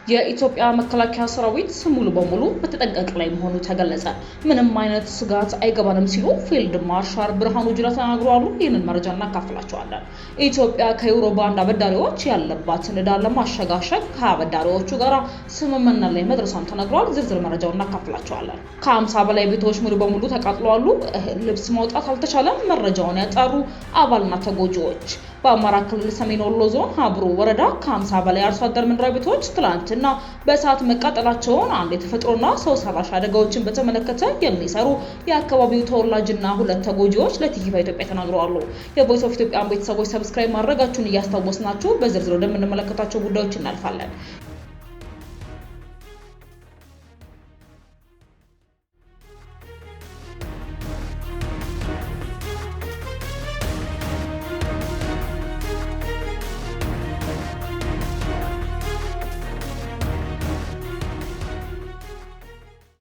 የኢትዮጵያ መከላከያ ሰራዊት ሙሉ በሙሉ በተጠንቀቅ ላይ መሆኑ ተገለጸ። ምንም አይነት ስጋት አይገባንም ሲሉ ፊልድ ማርሻል ብርሃኑ ጁላ ተናግረዋል። ይህንን መረጃ እናካፍላችኋለን። ኢትዮጵያ ከዩሮ ባንድ አበዳሪዎች ያለባትን ዕዳ ለማሸጋሸግ ከአበዳሪዎቹ ጋር ስምምነት ላይ መድረሷን ተነግሯል። ዝርዝር መረጃውን እናካፍላችኋለን። ከ50 በላይ ቤቶች ሙሉ በሙሉ ተቃጥለዋል። ልብስ ማውጣት አልተቻለም። መረጃውን ያጣሩ አባልና ተጎጂዎች በአማራ ክልል ሰሜን ወሎ ዞን ሀብሩ ወረዳ ከ50 በላይ አርሶ አደር መኖሪያ ቤቶች ትላንትና በእሳት መቃጠላቸውን አንድ የተፈጥሮና ሰው ሰራሽ አደጋዎችን በተመለከተ የሚሰሩ የአካባቢው ተወላጅና ሁለት ተጎጂዎች ለቲቪ ኢትዮጵያ ተናግረዋል። የቮይስ ኦፍ ኢትዮጵያ ቤተሰቦች ሰብስክራይብ ማድረጋችሁን እያስታወስናችሁ በዝርዝር ወደምንመለከታቸው ጉዳዮች እናልፋለን።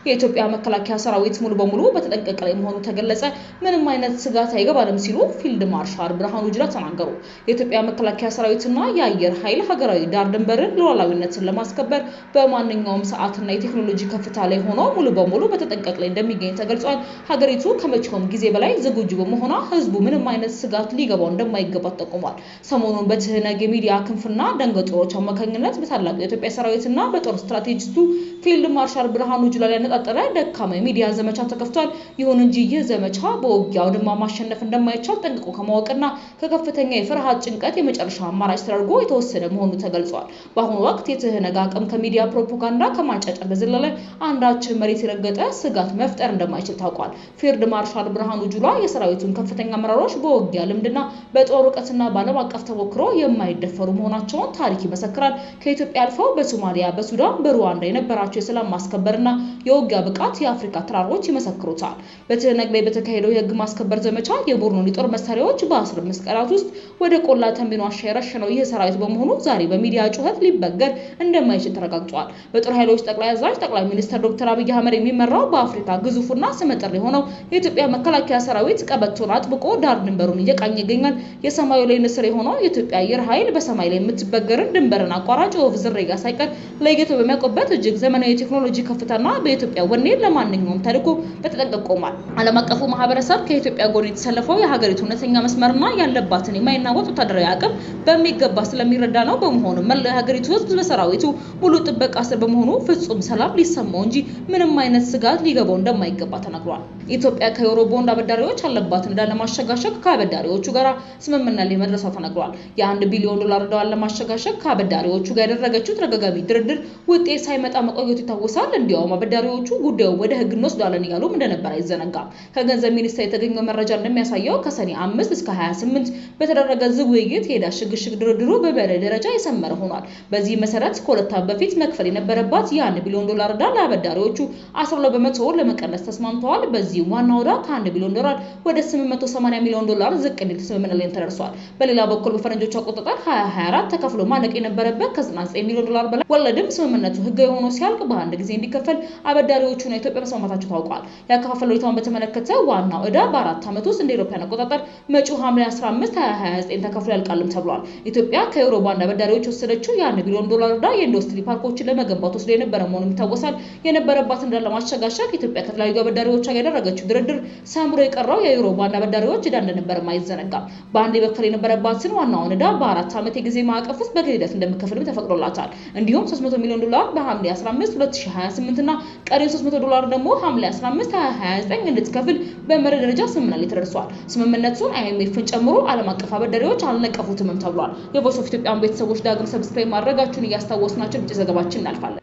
የኢትዮጵያ መከላከያ ሰራዊት ሙሉ በሙሉ በተጠንቀቅ ላይ መሆኑ ተገለጸ። ምንም አይነት ስጋት አይገባንም ሲሉ ፊልድ ማርሻል ብርሃኑ ጁላ ተናገሩ። የኢትዮጵያ መከላከያ ሰራዊትና የአየር ኃይል ሀገራዊ ዳር ድንበርን ሉዓላዊነትን ለማስከበር በማንኛውም ሰዓትና የቴክኖሎጂ ከፍታ ላይ ሆኖ ሙሉ በሙሉ በተጠንቀቅ ላይ እንደሚገኝ ተገልጿል። ሀገሪቱ ከመቼውም ጊዜ በላይ ዝግጁ በመሆኗ ህዝቡ ምንም አይነት ስጋት ሊገባው እንደማይገባ ጠቁሟል። ሰሞኑን በትህነግ የሚዲያ ክንፍና ደንገጦሮች አማካኝነት በታላቁ የኢትዮጵያ ሰራዊትና በጦር ስትራቴጂስቱ ፊልድ ማርሻል ብርሃኑ ጁላ ላይ ያነጣጠረ ደካማ የሚዲያ ዘመቻ ተከፍቷል። ይሁን እንጂ ይህ ዘመቻ በውጊያው ድማ ማሸነፍ እንደማይቻል ጠንቅቆ ከማወቅና ከከፍተኛ የፍርሃት ጭንቀት የመጨረሻ አማራጭ ተደርጎ የተወሰደ መሆኑ ተገልጿል። በአሁኑ ወቅት የትህነግ አቅም ከሚዲያ ፕሮፓጋንዳ ከማጫጫር በዘለለ አንዳች መሬት የረገጠ ስጋት መፍጠር እንደማይችል ታውቋል። ፊልድ ማርሻል ብርሃኑ ጁላ የሰራዊቱን ከፍተኛ አመራሮች በውጊያ ልምድና በጦር እውቀትና በዓለም አቀፍ ተሞክሮ የማይደፈሩ መሆናቸውን ታሪክ ይመሰክራል። ከኢትዮጵያ አልፈው በሶማሊያ፣ በሱዳን፣ በሩዋንዳ የነበራቸው የሰላም ማስከበርና የውጊያ ብቃት የአፍሪካ ተራሮች ይመሰክሩታል። በትህነግ ላይ በተካሄደው የህግ ማስከበር ዘመቻ የቡርኑን የጦር መሳሪያዎች በ15 ቀናት ውስጥ ወደ ቆላ ተንቤን ዋሻ የረሸነው ይህ ሰራዊት በመሆኑ ዛሬ በሚዲያ ጩኸት ሊበገር እንደማይችል ተረጋግጧል። በጦር ኃይሎች ጠቅላይ አዛዥ ጠቅላይ ሚኒስትር ዶክተር አብይ አህመድ የሚመራው በአፍሪካ ግዙፉና ስመጥር የሆነው የኢትዮጵያ መከላከያ ሰራዊት ቀበቶን አጥብቆ ዳር ድንበሩን እየቃኘ ይገኛል። የሰማዩ ላይ ንስር የሆነው የኢትዮጵያ አየር ኃይል በሰማይ ላይ የምትበገርን ድንበርን አቋራጭ ወፍ ዝርያ ሳይቀር ለይቶ በሚያውቅበት እጅግ ዘመናዊ የቴክኖሎጂ ከፍታና በኢትዮጵያ ወኔ ለማንኛውም ተልዕኮ በተጠንቀቅ ቆሟል። ዓለም አቀፉ ማህበረሰብ ከኢትዮጵያ ጎን የተሰለፈው የሀገሪቱ እውነተኛ መስመርና ያለባትን የማይናወጥ ወታደራዊ አቅም በሚገባ ስለሚረዳ ነው። በመሆኑ መላው የሀገሪቱ ህዝብ በሰራዊቱ ሙሉ ጥበቃ ስር በመሆኑ ፍጹም ሰላም ሊሰማው እንጂ ምንም አይነት ስጋት ሊገባው እንደማይገባ ተነግሯል። ኢትዮጵያ ከዩሮ ቦንድ አበዳሪዎች ያለባትን ዕዳ ለማሸጋሸግ ከአበዳሪዎቹ ጋር ስምምነት ላይ መድረሷ ተነግሯል። የ1 ቢሊዮን ዶላር ዕዳዋን ለማሸጋሸግ ከአበዳሪዎቹ ጋር ያደረገችው ተደጋጋሚ ድርድር ውጤት ሳይመጣ መቆየቱ ይታወሳል። እንዲያውም አበዳሪዎቹ ጉዳዩ ወደ ህግ እንወስዳለን እያሉም እንደነበር አይዘነጋም። ከገንዘብ ሚኒስቴር የተገኘው መረጃ እንደሚያሳየው ከሰኔ 5 እስከ 28 በተደረገ ዝግ ውይይት የዕዳ ሽግሽግ ድርድሩ በበላይ ደረጃ የሰመረ ሆኗል። በዚህ መሰረት ከሁለት ዓመት በፊት መክፈል የነበረባት የ1 ቢሊዮን ዶላር ዕዳ ለአበዳሪዎቹ 12 በመቶ ለመቀነስ ተስማምተዋል። በዚህም ዋናው ዕዳ ከ1 ቢሊዮን ዶላር ወደ 880 ሚሊዮን ዶላር ዝቅ እንዲል ስምምነት ላይ ተደርሷል። በሌላ በኩል በፈረንጆቹ አቆጣጠር 2024 ተከፍሎ ማለቅ የነበረበት ከ99 ሚሊዮን ዶላር በላይ ወለድም ስምምነቱ ህጋዊ ሆኖ ሲያልቅ በአንድ ጊዜ እንዲከፈል አበዳሪዎቹና ኢትዮጵያ መስማማታቸው ታውቋል። ያከፋፈል ሁኔታውን በተመለከተ ዋናው ዕዳ በ4 ዓመት ውስጥ እንደ አውሮፓውያን አቆጣጠር መጪው ሐምሌ 15 2029 ተከፍሎ ያልቃልም ተብሏል። ኢትዮጵያ ከዩሮ ባንድ አበዳሪዎች ወሰደችው የ1 ቢሊዮን ዶላር ዕዳ የኢንዱስትሪ ፓርኮችን ለመገንባት ወስዶ የነበረ መሆኑም ይታወሳል። የነበረባትን ዕዳ ለማሸጋሸግ ኢትዮጵያ ከተለያዩ አበዳሪዎች ጋር ያደረገችው ድርድር ሰምሮ የቀረው የዩሮ ባንድ አበዳሪዎች ዕዳ እንደነበረ አይዘነጋም። በአንድ በኩል የነበረባትን ዋናውን ዕዳ በ4 ዓመት የጊዜ ማዕቀፍ ውስጥ በሂደት እንደምትከፍልም ተፈቅዶላታል። እንዲሁም 300 ሚሊዮን ዶላር በሐምሌ 15 2028 እና ቀሪው 300 ዶላር ደግሞ ሐምሌ 15 2029 እንድትከፍል በመርህ ደረጃ ስምምነት ላይ ተደርሷል። ስምምነቱን IMFን ጨምሮ ዓለም አቀፍ አበዳሪዎች አልነቀፉትም ተብሏል። የቮይስ ኦፍ ኢትዮጵያ ቤተሰቦች ዳግም ሰብስክራይብ ማድረጋችሁን እያስታወስናችሁ ወደ ዘገባችን እናልፋለን።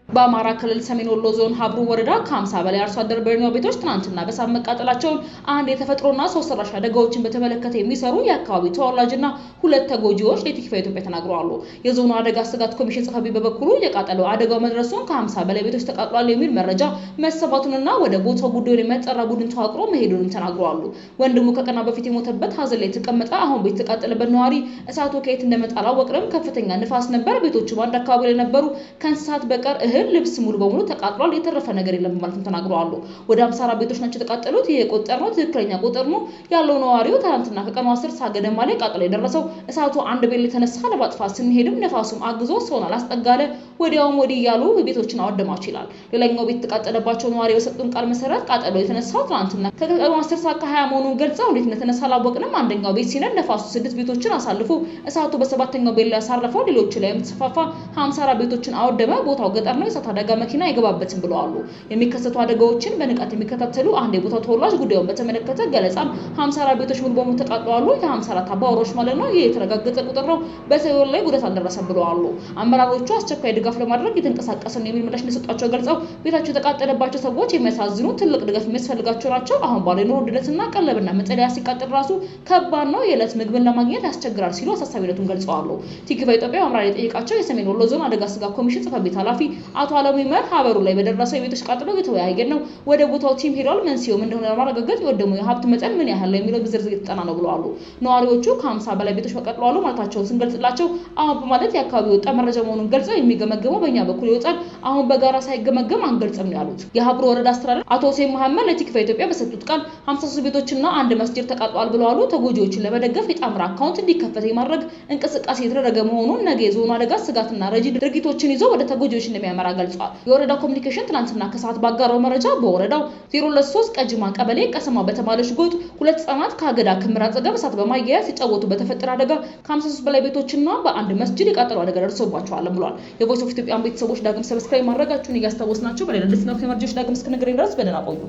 በአማራ ክልል ሰሜን ወሎ ዞን ሀብሩ ወረዳ ከ50 በላይ አርሶ አደር በርኒዮ ቤቶች ትናንትና በእሳት መቃጠላቸውን አንድ የተፈጥሮና ሰው ሰራሽ አደጋዎችን በተመለከተ የሚሰሩ የአካባቢው ተወላጅና ሁለት ተጎጂዎች ለቲቪ ኢትዮጵያ ተናግረዋል። የዞኑ አደጋ ስጋት ኮሚሽን ጽሕፈት ቤት በበኩሉ የቃጠለው አደጋው መድረሱን ከ50 በላይ ቤቶች ተቃጥሏል የሚል መረጃ መሰባቱንና ወደ ቦታው ጉዳዩን የሚያጣራ ቡድን ተዋቅሮ መሄዱንም ተናግረዋል። ወንድሙ ከቀና በፊት የሞተበት ሀዘን ላይ የተቀመጠ አሁን ቤት የተቃጠለበት ነዋሪ እሳቱ ከየት እንደመጣ አላወቅንም፣ ከፍተኛ ንፋስ ነበር፣ ቤቶቹ በአንድ አካባቢ ላይ ነበሩ፣ ከእንስሳት በቀር እህል እህል፣ ልብስ ሙሉ በሙሉ ተቃጥሏል። የተረፈ ነገር የለም በማለትም ተናግረዋል። ወደ 54 ቤቶች ናቸው የተቃጠሉት። ይሄ የቆጠርነው ትክክለኛ ቁጥር ነው ያለው ነዋሪው ትናንትና ከቀኑ 10 ሰዓት ገደማ ላይ ቃጠሎ የደረሰው እሳቱ አንድ ቤት ላይ ተነሳ። ለማጥፋት ስንሄድም ነፋሱም አግዞ ሰውን አላስጠጋለ። ወዲያውም ወዲህ እያሉ ቤቶችን አወደማቸው ይላል። ሌላኛው ቤት የተቃጠለባቸው ነዋሪ የሰጡን ቃል መሰረት ቃጠሎ የተነሳው ትናንትና ከቀኑ 10 ሰዓት ከ20 መሆኑን ገልጸው እንዴት እንደተነሳ አላወቅንም። አንደኛው ቤት ሲነድ ነፋሱ 6 ቤቶችን አሳልፎ እሳቱ በሰባተኛው ቤት ላይ ያሳረፈው ሌሎች ላይ ተስፋፋ 54 ቤቶችን አወደመ። ቦታው ገጠር ነው፣ የእሳት አደጋ መኪና አይገባበትም ብለዋል። የሚከሰቱ አደጋዎችን በንቃት የሚከታተሉ አንድ የቦታው ተወላጅ ጉዳዩን በተመለከተ ገለጻም 54 ቤቶች ሙሉ በሙሉ ተቃጥለዋል። የ54 አባወራዎች ማለት ነው። ይህ የተረጋገጠ ቁጥር ነው። በሰው ላይ ጉዳት አልደረሰም ብለዋል። አመራሮቹ አስቸኳይ ድጋፍ ለማድረግ የተንቀሳቀሰን የሚል ምላሽ እንደሰጧቸው ገልጸው ቤታቸው የተቃጠለባቸው ሰዎች የሚያሳዝኑ ትልቅ ድጋፍ የሚያስፈልጋቸው ናቸው። አሁን ባለው ኑሮ ውድነትና ቀለብና መጠለያ ሲቃጠል ራሱ ከባድ ነው። የዕለት ምግብን ለማግኘት ያስቸግራል ሲሉ አሳሳቢነቱን ገልጸዋል። ቲክቫ ኢትዮጵያ ማምራሪያ የጠየቃቸው የሰሜን ወሎ ዞን አደጋ ስጋት ኮሚሽን ጽሕፈት ቤት ኃላፊ አቶ አለሙ ይመር ሀበሩ ላይ በደረሰው የቤቶች ቃጠሎ የተወያየ ነው። ወደ ቦታው ቲም ሄዷል። መንስኤውም እንደሆነ ለማረጋገጥ የወደሙ የሀብት መጠን ምን ያህል ነው የሚለው በዝርዝር የተጠና ነው ብለዋል። ነዋሪዎቹ ከ50 በላይ ቤቶች ተቃጥለዋል ማለታቸውን ስንገልጽላቸው አሁን በማለት የአካባቢው ወጣ መረጃ መሆኑን ገልጸው የሚገመገመው በእኛ በኩል ይወጣል፣ አሁን በጋራ ሳይገመገም አንገልጽም ነው ያሉት። የሀብሩ ወረዳ አስተዳደር አቶ ሁሴን መሐመድ ለቲክቫ ኢትዮጵያ በሰጡት ቃል 53 ቤቶችና አንድ መስጂድ ተቃጥሏል ብለዋል። ተጎጂዎችን ለመደገፍ የጣምራ አካውንት እንዲከፈት የማድረግ እንቅስቃሴ የተደረገ መሆኑን ነገ የዞኑ አደጋ ስጋትና ረጂ ድርጊቶችን ይዞ ወደ ተጎጂዎች እንደሚያመራ ገልጿል። የወረዳው ኮሚኒኬሽን ትናንትና ከሰዓት ባጋራው መረጃ በወረዳው 023 ቀጅማ ቀበሌ ቀሰማ በተባለች ጎጥ 2 ህጻናት ከአገዳ ክምር አጠገብ እሳት በማያያዝ ሲጫወቱ በተፈጠረ አደጋ ከ53 በላይ ቤቶችና በአንድ መስጂድ የቃጠሎ አደጋ ደርሶባቸዋል ብሏል። የቮይስ ኦፍ ኢትዮጵያ ቤተሰቦች ዳግም ሰብስክራይብ ማድረጋችሁን እያስታወስናችሁ በሌላ ልስናው ከመርጆች ዳግም እስክንገናኝ ድረስ በደህና ቆዩ።